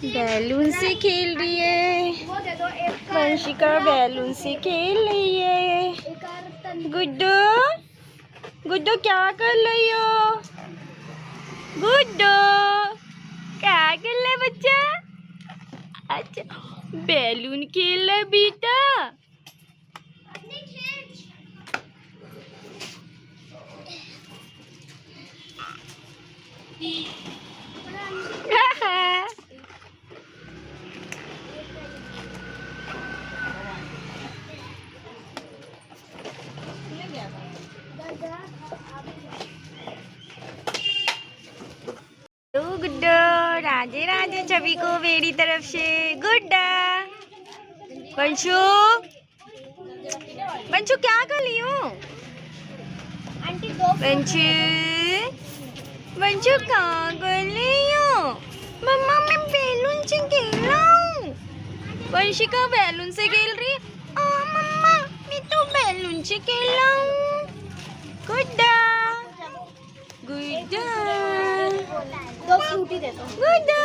Balloon से खेल रही है। वंशिका बैलून से खेल रही है। गुड्डू, गुड्डू क्या कर रही हो? गुड्डू क्या कर रहे बच्चा? अच्छा बैलून खेल रहा बेटा। गुड्डो राधे राधे छवि को मेरी तरफ से गुड्डा। वंशु, वंशु क्या कर रही हो? वंशु, वंशु कहाँ कर रही हो? मम्मा मैं बैलून से खेल रहा हूँ। वंशिका बैलून से खेल रही है। मम्मा मैं तो बैलून से खेल रहा हूँ। गुड्डा, गुड्डा, दो फ्रूटी दे दो। गुड्डा।